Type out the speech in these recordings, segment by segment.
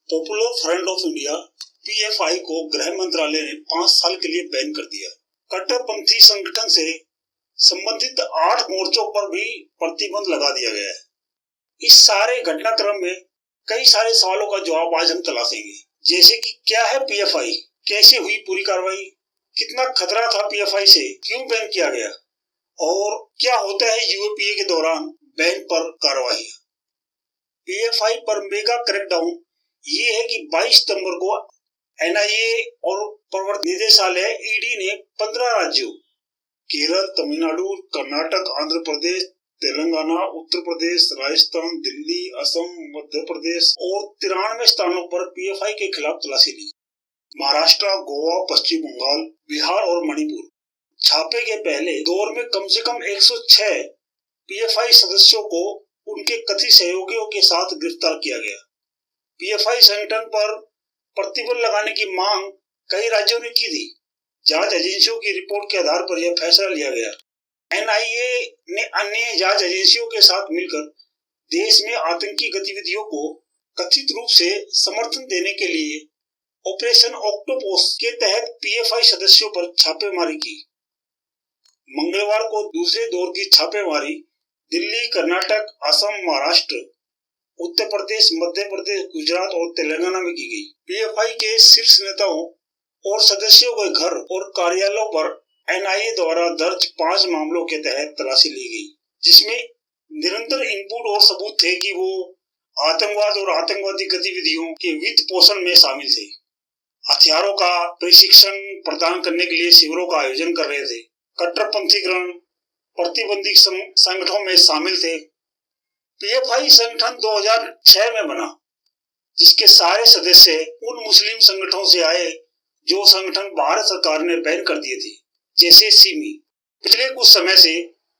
Popular front of India PFI को गृह मंत्रालय ने 5 साल के लिए बैन कर दिया। कट्टरपंथी संगठन से संबंधित 8 मोर्चों पर भी प्रतिबंध लगा दिया गया है। इस सारे घटनाक्रम में कई सारे सवालों का जवाब आज हम तलाशेंगे, जैसे कि क्या है पीएफआई, कैसे हुई पूरी कार्रवाई, कितना खतरा था पीएफआई से, क्यों बैन किया गया और क्या होता है यूएपीए के दौरान बैन पर कार्रवाई। पीएफआई पर मेगा क्रैकडाउन ये है कि 22 सितंबर को एनआईए और प्रवर्तन निदेशालय ईडी ने 15 राज्यों केरल, तमिलनाडु, कर्नाटक, आंध्र प्रदेश, तेलंगाना, उत्तर प्रदेश, राजस्थान, दिल्ली, असम, मध्य प्रदेश और 93 स्थानों पर पीएफआई के खिलाफ तलाशी ली। महाराष्ट्र, गोवा, पश्चिम बंगाल, बिहार और मणिपुर। छापे के पहले दौर में कम से कम 106 पीएफआई सदस्यों को उनके कथित सहयोगियों के साथ गिरफ्तार किया गया। पीएफआई संगठन पर प्रतिबंध लगाने की मांग कई राज्यों ने की थी। जांच एजेंसियों की रिपोर्ट के आधार पर यह फैसला लिया गया। एनआईए ने अन्य जांच एजेंसियों के साथ मिलकर देश में आतंकी गतिविधियों को कथित रूप से समर्थन देने के लिए ऑपरेशन ऑक्टोपस के तहत पीएफआई सदस्यों पर छापेमारी की। मंगलवार को दूसरे दौर की छापेमारी दिल्ली, कर्नाटक, असम, महाराष्ट्र, उत्तर प्रदेश, मध्य प्रदेश, गुजरात और तेलंगाना में की गई। पीएफआई के शीर्ष नेताओं और सदस्यों के घर और कार्यालयों पर एनआईए द्वारा दर्ज 5 मामलों के तहत तलाशी ली गई, जिसमें निरंतर इनपुट और सबूत थे कि वो आतंकवाद और आतंकवादी गतिविधियों के वित्त पोषण में शामिल थे, हथियारों का प्रशिक्षण प्रदान करने के लिए शिविरों का आयोजन कर रहे थे, कट्टरपंथीकरण प्रतिबंधित संगठनों में शामिल थे। पीएफआई संगठन 2006 में बना, जिसके सारे सदस्य उन मुस्लिम संगठनों से आए जो संगठन भारत सरकार ने बैन कर दिए थे, जैसे सिमी। पिछले कुछ समय से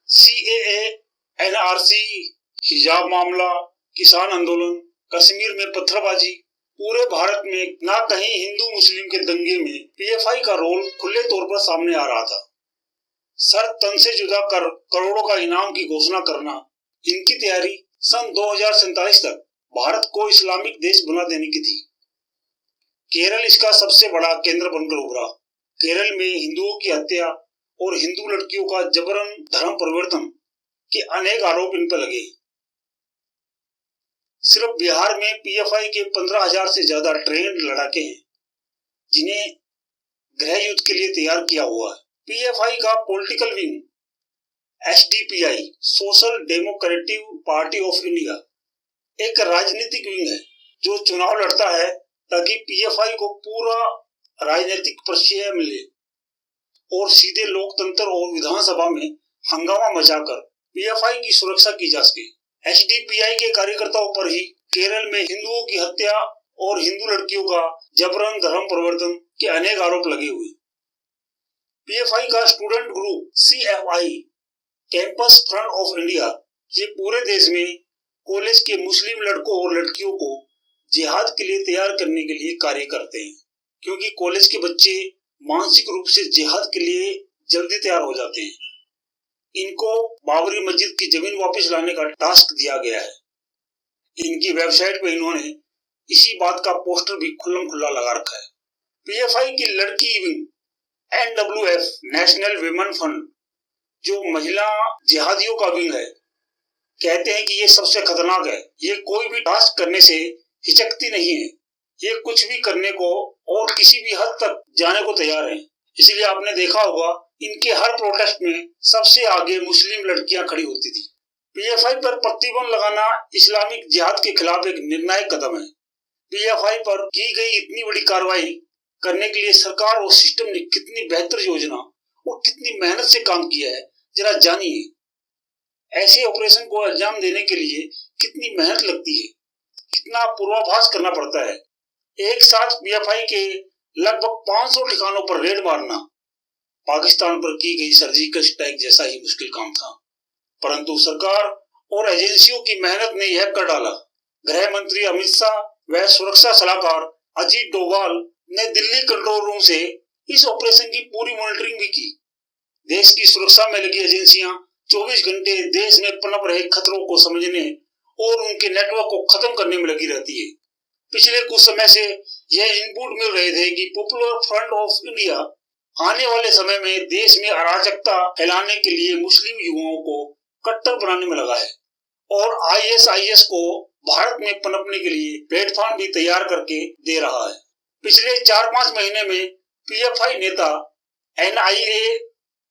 सीएए, एनआरसी, हिजाब मामला, किसान आंदोलन, कश्मीर में पत्थरबाजी, पूरे भारत में ना कहीं हिंदू मुस्लिम के दंगे में पीएफआई का रोल खुले तौर पर सामने आ रहा था। सर तन से जुदा कर करोड़ों का इनाम की घोषणा करना, इनकी तैयारी सन 2047 तक भारत को इस्लामिक देश बना देने की थी। केरल इसका सबसे बड़ा केंद्र बनकर उभरा। केरल में हिंदुओं की हत्या और हिंदू लड़कियों का जबरन धर्म परिवर्तन के अनेक आरोप इन पर लगे। सिर्फ बिहार में पीएफआई के 15,000 से ज्यादा ट्रेंड लड़ाके हैं, जिन्हें गृह युद्ध के लिए तैयार किया हुआ है। पीएफआई का political wing SDPI, social democratic party of India, एक राजनीतिक विंग है जो चुनाव लड़ता है ताकि पीएफआई को पूरा राजनीतिक परिचय मिले और सीधे लोकतंत्र और विधानसभा में हंगामा मचाकर पीएफआई की सुरक्षा की जा सके। एसडीपीआई के कार्यकर्ताओं पर ही केरल में हिंदुओं की हत्या और हिंदू लड़कियों का जबरन धर्म परिवर्तन के अनेक आरोप लगे हुए। पीएफआई का student group CFI, campus front of India, ये पूरे देश में कॉलेज के मुस्लिम लड़कों और लड़कियों को जिहाद के लिए तैयार करने के लिए कार्य करते हैं, क्योंकि कॉलेज के बच्चे मानसिक रूप से जिहाद के लिए जल्दी तैयार हो जाते हैं। इनको बाबरी मस्जिद की जमीन वापस लाने का टास्क दिया गया है। इनकी वेबसाइट पर इन्होंने इसी बात का पोस्टर भी खुल्लम खुल्ला लगा रखा है। पीएफआई की लड़की विंग एनडब्ल्यूएफ, नेशनल विमेन फंड, जो महिला जिहादियों का विंग है, कहते हैं कि ये सबसे खतरनाक है। ये कोई भी टास्क करने से हिचकती नहीं है। ये कुछ भी करने को और किसी भी हद तक जाने को तैयार है। इसलिए आपने देखा होगा इनके हर प्रोटेस्ट में सबसे आगे मुस्लिम लड़कियां खड़ी होती थी। पीएफआई पर प्रतिबंध लगाना इस्लामिक जिहाद के खिलाफ एक निर्णायक कदम है। पीएफआई पर की गई इतनी बड़ी कार्रवाई करने के लिए सरकार और सिस्टम ने कितनी बेहतर योजना और कितनी मेहनत से काम किया है, जरा जानिए। ऐसे ऑपरेशन को अंजाम देने के लिए कितनी मेहनत लगती है, कितना पूर्वाभास करना पड़ता है। एक साथ पीएफआई के लगभग 500 ठिकानों पर रेड मारना पाकिस्तान पर की गई सर्जिकल स्ट्राइक जैसा ही मुश्किल काम था, परंतु सरकार और एजेंसियों की मेहनत ने यह कर डाला। गृह मंत्री अमित शाह व सुरक्षा सलाहकार अजीत डोभाल ने दिल्ली कंट्रोल रूम से इस ऑपरेशन की पूरी मॉनिटरिंग भी की। देश की सुरक्षा में लगी एजेंसियां 24 घंटे देश में पनप रहे खतरों को समझने और उनके नेटवर्क को खत्म करने में लगी रहती है। पिछले कुछ समय से यह इनपुट मिल रहे थे कि पॉपुलर फ्रंट ऑफ इंडिया आने वाले समय में देश में अराजकता फैलाने के लिए मुस्लिम युवाओं को कट्टर बनाने में लगा है और आईएसआईएस को भारत में पनपने के लिए प्लेटफॉर्म भी तैयार करके दे रहा है। पिछले 4-5 महीने में पीएफआई नेता एनआईए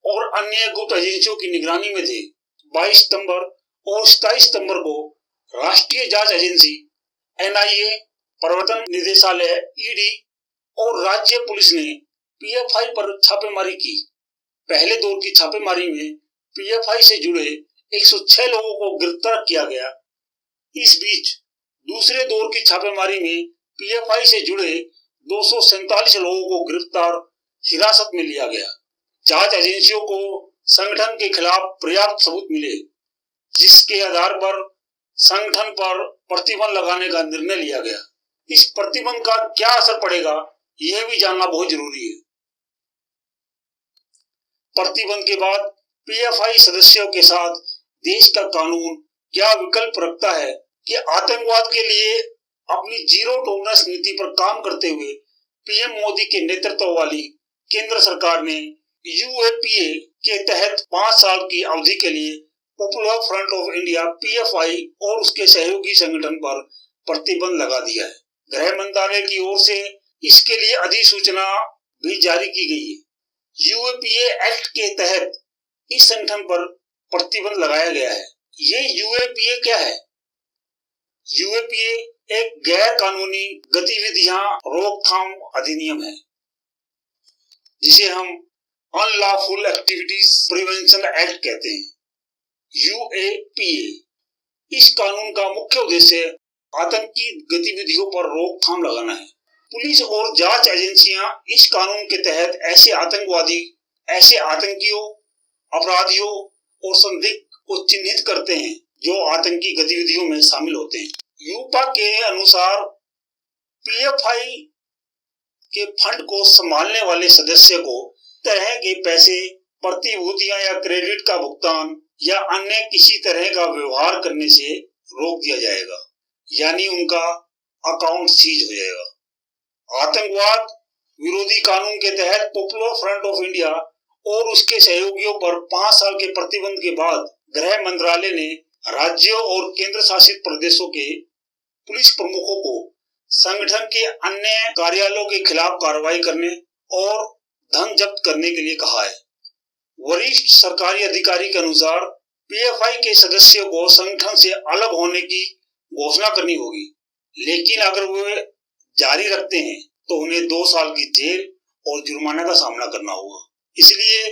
और अन्य गुप्त एजेंसियों की निगरानी में थे। 22 सितंबर और 27 सितंबर को राष्ट्रीय जांच एजेंसी एनआईए, प्रवर्तन निदेशालय ईडी और राज्य पुलिस ने पीएफआई पर छापेमारी की। पहले दौर की छापेमारी में पीएफआई से जुड़े 106 लोगों को गिरफ्तार किया गया। इस बीच दूसरे दौर की छापेमारी में पीएफआई से जुड़े 247 लोगों को गिरफ्तार हिरासत में लिया गया। जांच एजेंसियों को संगठन के खिलाफ पर्याप्त सबूत मिले, जिसके आधार पर संगठन पर प्रतिबंध लगाने का निर्णय लिया गया। इस प्रतिबंध का क्या असर पड़ेगा, यह भी जानना बहुत जरूरी है। प्रतिबंध के बाद पीएफआई सदस्यों के साथ देश का कानून क्या विकल्प रखता है कि आतंकवाद के लिए अपनी जीरो टॉलरेंस नीति पर काम करते हुए पीएम मोदी के नेतृत्व वाली केंद्र सरकार ने यूएपीए के तहत 5 साल की अवधि के लिए popular front of India PFI और उसके सहयोगी संगठन पर प्रतिबंध लगा दिया है। गृह मंत्रालय की ओर से इसके लिए अधिसूचना भी जारी की गई है। यूएपीए एक्ट के तहत इस संगठन पर प्रतिबंध लगाया गया है। ये यूएपीए क्या है? यूएपीए एक गैर कानूनी गतिविधियां रोकथाम अधिनियम है, जिसे हम अनलॉफुल एक्टिविटीज प्रिवेंशन एक्ट कहते हैं। यूएपीए इस कानून का मुख्य उद्देश्य आतंकी गतिविधियों पर रोकथाम लगाना है। पुलिस और जांच एजेंसियां इस कानून के तहत ऐसे आतंकियों, अपराधियों और संदिग्ध को चिन्हित करते हैं जो आतंकी गतिविधियों में शामिल होते हैं। यूपा के अनुसार पीएफआई के फंड को संभालने वाले सदस्य को तरह के पैसे, प्रतिभूतियां या क्रेडिट का भुगतान या अन्य किसी तरह का व्यवहार करने से रोक दिया जाएगा, यानी उनका अकाउंट सीज हो जाएगा। आतंकवाद विरोधी कानून के तहत पॉपुलर फ्रंट ऑफ इंडिया और उसके सहयोगियों पर 5 साल के प्रतिबंध के बाद गृह मंत्रालय ने राज्यों और केंद्र शासित प्रदेशों के पुलिस प्रमुखों को संगठन के अन्य कार्यालयों के खिलाफ कार्रवाई करने और धन जब्त करने के लिए कहा है। वरिष्ठ सरकारी अधिकारी के अनुसार पीएफआई के सदस्यों को संगठन से अलग होने की घोषणा करनी होगी, लेकिन अगर वे जारी रखते हैं तो उन्हें 2 साल की जेल और जुर्माना का सामना करना होगा। इसलिए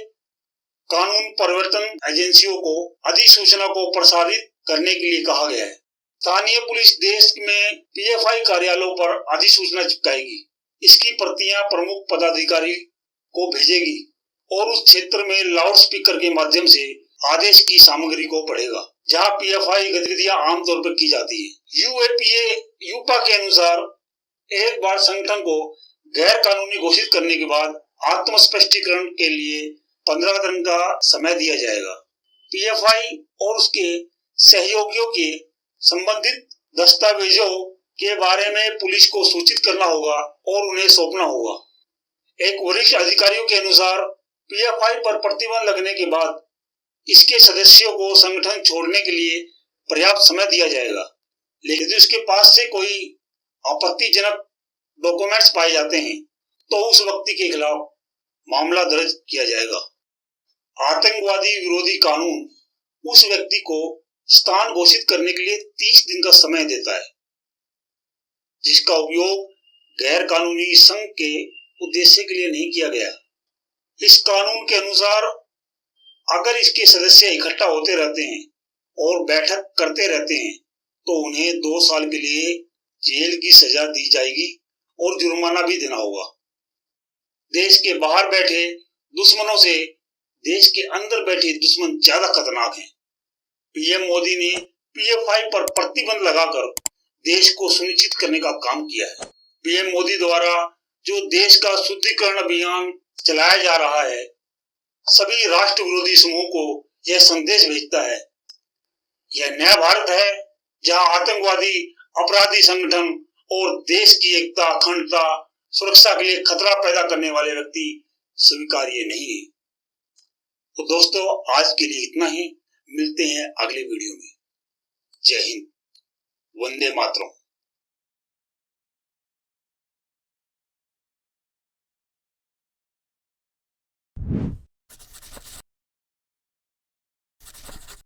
कानून प्रवर्तन एजेंसियों को अधिसूचना को प्रसारित करने के लिए कहा गया है। स्थानीय पुलिस देश में पीएफआई कार्यालयों पर अधिसूचना चिपकाएगी। इसकी प्रतियां प्रमुख पदाधिकारी को भेजेगी और उस क्षेत्र में लाउड स्पीकर के माध्यम से आदेश की सामग्री को पढ़ेगा जहां पीएफआई गतिविधियां आमतौर पर की जाती है। यूपा के अनुसार एक बार संगठन को गैर कानूनी घोषित करने के बाद आत्मस्पष्टीकरण के लिए 15 दिन का समय दिया जाएगा। पीएफआई और उसके सहयोगियों के संबंधित दस्तावेजों के बारे में पुलिस को सूचित करना होगा और उन्हें सौंपना होगा। एक वरिष्ठ अधिकारियों के अनुसार पीएफआई पर प्रतिबंध लगने के बाद इसके सदस्यों को संगठन छोड़ने के लिए पर्याप्त समय दिया जाएगा, लेकिन यदि उसके पास से कोई आपत्तिजनक डॉक्यूमेंट्स पाए जाते हैं तो उस व्यक्ति के खिलाफ मामला दर्ज किया जाएगा। आतंकवादी विरोधी कानून उस व्यक्ति को स्थान घोषित करने के लिए 30 दिन का समय देता है, जिसका उपयोग गैर कानूनी संघ के उद्देश्य के लिए नहीं किया गया। इस कानून के अनुसार अगर इसके सदस्य इकट्ठा होते रहते हैं और बैठक करते रहते हैं तो उन्हें 2 साल के लिए जेल की सजा दी जाएगी और जुर्माना भी देना होगा। देश के बाहर बैठे दुश्मनों से देश के अंदर बैठे दुश्मन ज्यादा खतरनाक हैं। पीएम मोदी ने पीएफआई पर प्रतिबंध लगाकर देश को सुनिश्चित करने का काम किया है। पीएम मोदी द्वारा जो देश का शुद्धिकरण अभियान चलाया जा रहा है, सभी राष्ट्र विरोधी समूह को यह संदेश भेजता है। यह नया भारत है जहां आतंकवादी, अपराधी संगठन और देश की एकता, अखंडता, सुरक्षा के लिए खतरा पैदा करने वाले व्यक्ति स्वीकार्य नहीं है। तो दोस्तों, आज के लिए इतना ही। मिलते हैं अगले वीडियो में। जय हिंद, वंदे मातरम।